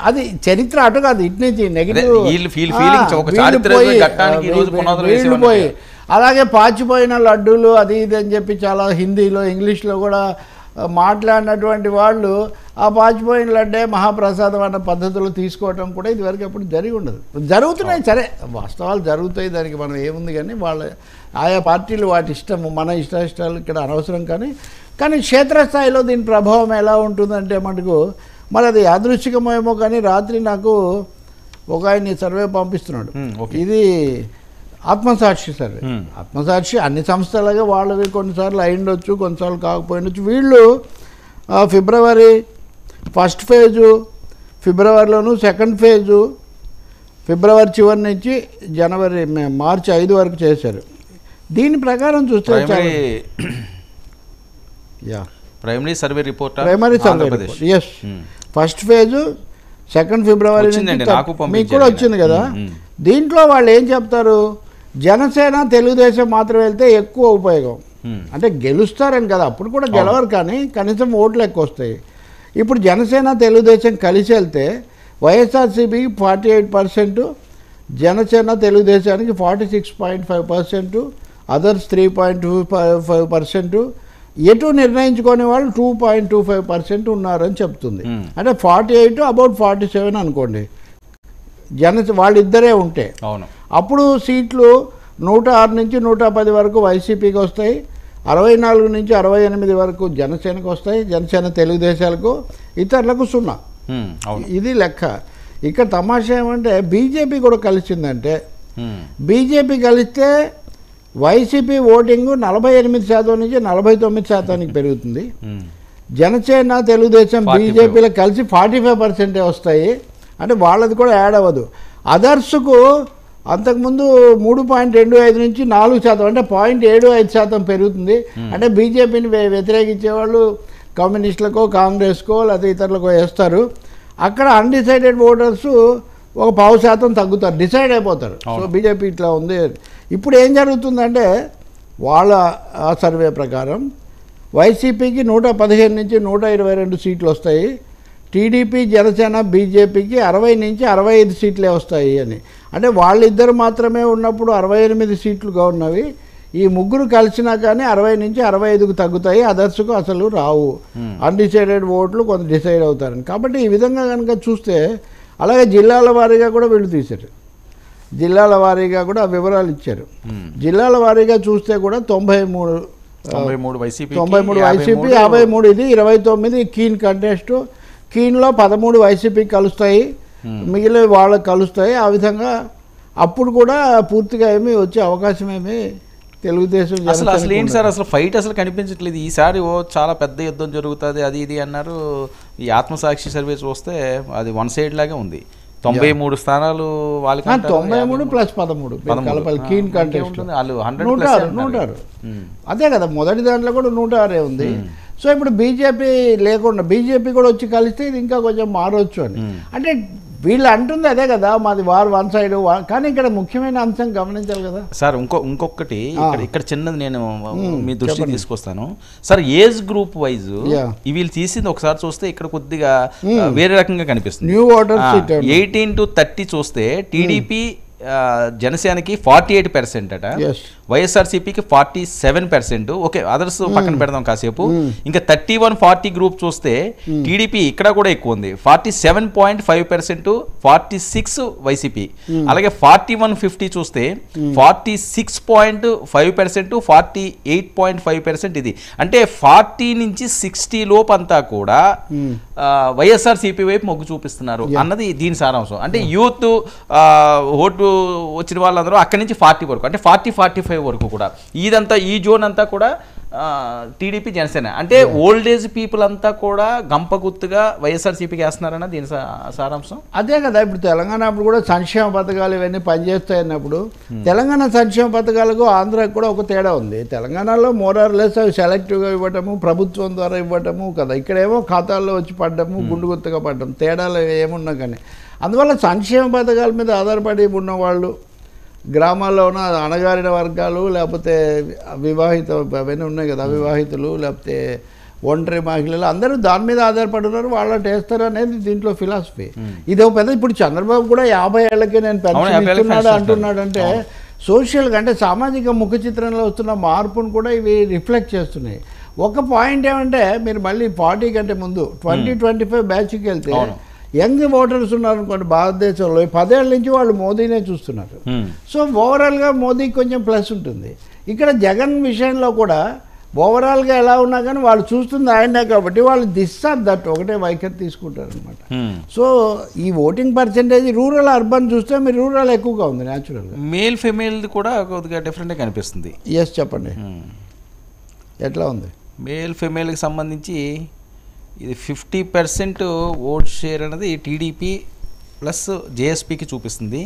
అది చరిత్ర అటు కాదు, ఇటు నుంచి నెగిటివ్ పోయి అలాగే పాచిపోయిన లడ్డూలు అది ఇది అని చెప్పి చాలా హిందీలో ఇంగ్లీష్లో కూడా మాట్లాడినటువంటి వాళ్ళు ఆ పాచిపోయిన లడ్డే మహాప్రసాదం అన్న పద్ధతిలో తీసుకోవటం కూడా ఇదివరకు ఎప్పుడు జరిగి ఉండదు. జరుగుతున్నాయి, సరే వాస్తవాలు జరుగుతాయి, దానికి మనం ఏముంది, కానీ వాళ్ళ ఆయా పార్టీలు వాటి ఇష్టము, మన ఇష్టాలు ఇక్కడ అనవసరం. కానీ క్షేత్రస్థాయిలో దీని ప్రభావం ఎలా ఉంటుందంటే మటుకు మరి అది యాదృచ్ఛికమేమో, కానీ రాత్రి నాకు ఒక ఆయన సర్వే పంపిస్తున్నాడు. ఇది ఆత్మసాక్షి సర్వే. ఆత్మసాక్షి అన్ని సంస్థలుగా వాళ్ళవి కొన్నిసార్లు అయిండొచ్చు, కొన్నిసార్లు కాకపోయిండొచ్చు. వీళ్ళు ఫిబ్రవరి 1st ఫేజు, ఫిబ్రవరిలోను 2nd ఫేజు, ఫిబ్రవరి చివరి నుంచి మార్చి 5 వరకు చేశారు. దీని ప్రకారం చూస్తే primary survey report, yes, 1st phase 2nd February మీకు కూడా వచ్చింది కదా. దీంట్లో వాళ్ళు ఏం చెప్తారు, జనసేన తెలుగుదేశం మాత్రం వెళ్తే ఎక్కువ ఉపయోగం. అంటే గెలుస్తారని కదా, అప్పుడు కూడా గెలవరు, కానీ కనీసం ఓట్లు ఎక్కువ వస్తాయి. ఇప్పుడు జనసేన తెలుగుదేశం కలిసి వెళ్తే వైఎస్ఆర్సీపీకి 48%, జనసేన తెలుగుదేశానికి 46.5%, అదర్స్ 3.25%, ఎటు నిర్ణయించుకునే వాళ్ళు 2.25% ఉన్నారని చెప్తుంది. అంటే 48 అబౌట్ 47 అనుకోండి వాళ్ళిద్దరే ఉంటే. అప్పుడు సీట్లు 106 నుంచి 110 వరకు వైసీపీకి వస్తాయి, 64 నుంచి 68 వరకు జనసేనకు వస్తాయి, జనసేన తెలుగుదేశాలకు, ఇతరులకు 0. ఇది లెక్క. ఇక్కడ తమాషా ఏమంటే బీజేపీ కూడా కలిసిందంటే, బీజేపీ కలిస్తే వైసీపీ ఓటింగ్ 48% నుంచి 49% పెరుగుతుంది. జనసేన తెలుగుదేశం బీజేపీలో కలిసి 45% వస్తాయి, అంటే వాళ్ళది కూడా యాడ్ అవ్వదు. అదర్స్కు అంతకుముందు 3.25 నుంచి 4%, అంటే 0.75% పెరుగుతుంది. అంటే బీజేపీని వ్యతిరేకించేవాళ్ళు కమ్యూనిస్టులకో కాంగ్రెస్కో లేదా ఇతరులకో వేస్తారు. అక్కడ అన్డిసైడెడ్ ఓటర్స్ ఒక 0.5% తగ్గుతారు, డిసైడ్ అయిపోతారు. సో బీజేపీ ఇట్లా ఉంది. ఇప్పుడు ఏం జరుగుతుందంటే వాళ్ళ ఆ సర్వే ప్రకారం వైసీపీకి 115 నుంచి 122 సీట్లు వస్తాయి, టీడీపీ జనసేన బీజేపీకి 60 నుంచి 65 సీట్లే వస్తాయి అని. అంటే వాళ్ళిద్దరు మాత్రమే ఉన్నప్పుడు 68 సీట్లుగా ఉన్నవి, ఈ ముగ్గురు కలిసినా కానీ 60 నుంచి 65కు తగ్గుతాయి, అదర్స్కు అసలు రావు. అన్డిసైడెడ్ ఓట్లు కొంత డిసైడ్ అవుతారని. కాబట్టి ఈ విధంగా కనుక చూస్తే, అలాగే జిల్లాల వారీగా కూడా వీళ్ళు తీశారు, జిల్లాల వారీగా కూడా వివరాలు ఇచ్చారు. జిల్లాల వారీగా చూస్తే కూడా 93 వైసీపీ, 53 ఇది, 29 కీన్ కంటెస్ట్. కీన్లో 13 వైసీపీకి కలుస్తాయి, మిగిలిన వాళ్ళకి కలుస్తాయి. ఆ విధంగా అప్పుడు కూడా పూర్తిగా ఏమీ వచ్చే అవకాశం ఏమీ తెలుగుదేశం అసలు ఏంటి సార్, అసలు ఫైట్ అసలు కనిపించట్లేదు. ఈసారి చాలా పెద్ద యుద్ధం జరుగుతుంది అది ఇది అన్నారు. ఈ ఆత్మసాక్షి సర్వే చూస్తే అది వన్ సైడ్ లాగే ఉంది. 93 స్థానాలు వాళ్ళకి, 93 ప్లస్ 13 కీన్ కంటెస్ట్ వాళ్ళు 106. అదే కదా, మొదటి దాంట్లో కూడా 106 ఉంది. సో ఇప్పుడు బీజేపీ లేకుండా బీజేపీ కూడా వచ్చి కలిస్తే ఇది ఇంకా కొంచెం మారవచ్చు అని. అంటే వీళ్ళు అంటుంది అదే కదా, మాది వన్ సైడ్. కానీ ఇక్కడ ముఖ్యమైన అంశం గమనించాలి కదా సార్. ఇంకొకటి ఇక్కడ చిన్నది నేను మీ దృష్టికి తీసుకొస్తాను సార్. ఏజ్ గ్రూప్ వైజ్ వీళ్ళు తీసింది ఒకసారి చూస్తే ఇక్కడ కొద్దిగా వేరే రకంగా కనిపిస్తుంది. న్యూ ఓటర్స్ 18 to 30 చూస్తే టీడీపీ జనసేనకి 48% అట, వైఎస్ఆర్సీపీకి 47%. ఓకే, అదర్స్ పక్కన పెడదాం కాసేపు. ఇంకా 31-40 గ్రూప్ చూస్తే టీడీపీ ఇక్కడ కూడా ఎక్కువ ఉంది, 47.5%, 46 వైసీపీ. అలాగే 41-50 చూస్తే 46.5%, 48.5% ఇది. అంటే 40 నుంచి 60 లోపు అంతా కూడా వైఎస్ఆర్సీపీ వైపు మొగ్గు చూపిస్తున్నారు అన్నది దీని సారాంశం. అంటే యూత్ ఓటు వచ్చిన వాళ్ళందరూ అక్కడి నుంచి 40 వరకు, అంటే 40-45 వరకు కూడా ఇదంతా ఈ జోన్ అంతా కూడా టీడీపీ జనసేన. అంటే ఓల్డ్ ఏజ్ పీపుల్ అంతా కూడా గంపగుత్తుగా వైఎస్ఆర్సీపీకి వేస్తున్నారన్న దీని సారాంశం అదే కదా. ఇప్పుడు తెలంగాణ అప్పుడు కూడా సంక్షేమ పథకాలు ఇవన్నీ పనిచేస్తాయి అన్నప్పుడు తెలంగాణ సంక్షేమ పథకాలకు ఆంధ్రాకి కూడా ఒక తేడా ఉంది. తెలంగాణలో మోరార్లెస్ అవి సెలెక్టివ్గా ఇవ్వటము, ప్రభుత్వం ద్వారా ఇవ్వటము కదా. ఇక్కడేమో ఖాతాల్లో వచ్చి పడ్డము, గుండుగుత్తగా పడ్డము, తేడాలు ఏమున్నా కానీ. అందువల్ల సంక్షేమ పథకాల మీద ఆధారపడి ఉన్నవాళ్ళు, గ్రామాల్లో ఉన్న అణగారిన వర్గాలు, లేకపోతే వివాహిత అవన్నీ ఉన్నాయి కదా, అవివాహితులు, లేకపోతే ఒంటరి మహిళలు అందరూ దాని మీద ఆధారపడి ఉన్నారు, వాళ్ళ వేస్తారు అనేది దీంట్లో ఫిలాసఫీ. ఇది ఒక పెద్ద, ఇప్పుడు చంద్రబాబు కూడా 50 ఏళ్ళకే నేను పెన్షన్ ఇస్తున్నాడు అంటున్నాడంటే సోషల్గా అంటే సామాజిక ముఖ చిత్రంలో వస్తున్న మార్పును కూడా ఇవి రిఫ్లెక్ట్ చేస్తున్నాయి. ఒక పాయింట్ ఏమంటే మీరు మళ్ళీ 40 కంటే ముందు 2025 బ్యాచ్కి వెళ్తే యంగ్ ఓటర్స్ ఉన్నారు అనుకోండి భారతదేశంలో, 10 ఏళ్ళ నుంచి వాళ్ళు మోదీనే చూస్తున్నారు. సో ఓవరాల్గా మోదీకి కొంచెం ప్లస్ ఉంటుంది. ఇక్కడ జగన్ విషయంలో కూడా ఓవరాల్గా ఎలా ఉన్నా కానీ వాళ్ళు చూస్తుంది ఆయనే కాబట్టి వాళ్ళు దిస్ ఆర్ దట్ ఒకటే వైఖరి తీసుకుంటారు అనమాట. సో ఈ ఓటింగ్ పర్సెంటేజ్ రూరల్ అర్బన్ చూస్తే మీరు రూరల్ ఎక్కువగా ఉంది న్యాచురల్గా. మేల్ ఫిమేల్ కూడా కొద్దిగా డిఫరెంట్గా కనిపిస్తుంది. ఎస్ చెప్పండి ఎట్లా ఉంది? మేల్ ఫిమేల్కి సంబంధించి ఇది 50% ఓట్ షేర్ అనేది టీడీపీ ప్లస్ జేఎస్పీకి చూపిస్తుంది.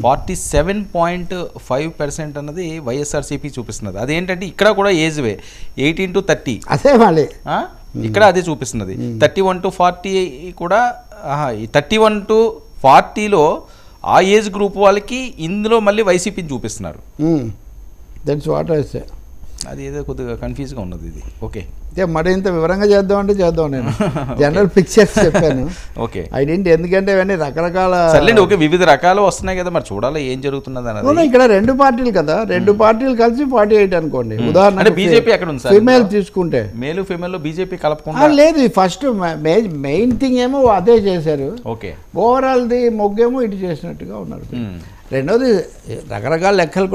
47.5% అన్నది వైఎస్ఆర్సీపీ చూపిస్తున్నది. అదేంటంటే ఇక్కడ కూడా ఏజ్ వే 18 to 30 అదే మళ్ళీ ఇక్కడ అదే చూపిస్తున్నది. 31 to 40 కూడా 31 to 40లో ఆ ఏజ్ గ్రూప్ వాళ్ళకి ఇందులో మళ్ళీ వైసీపీని చూపిస్తున్నారు. That's what I say. అది ఏదో కొద్దిగా కన్ఫ్యూజ్గా ఉన్నది ఇది. ఓకే, మరింత వివరంగా చేద్దామంటే చేద్దాం. నేను జనరల్ పిక్చర్స్ చెప్పాను. ఓకే, ఐడెంటి ఎందుకంటే ఇవన్నీ రకరకాల సర్లేండి. ఓకే, వివిధ రకాలు వస్తున్నాయి కదా, మరి చూడాలి ఏం జరుగుతున్నది అన్నది. ఇక్కడ 2 పార్టీలు కదా, 2 పార్టీలు కలిసి 48 అనుకోండి. ఉదాహరణ బీజేపీ ఎక్కడ ఉంది సార్? ఫిమేల్ తీసుకుంటే మేలు ఫిమేల్ బీజేపీ కలపకుండా లేదు. ఫస్ట్ మెయిన్ థింగ్ ఏమో అదే చేశారు. ఓకే, ఓవరాల్ది మొగ్గేమో ఇటు చేసినట్టుగా ఉన్నారు. రెండోది రకరకాల లెక్కలు కూడా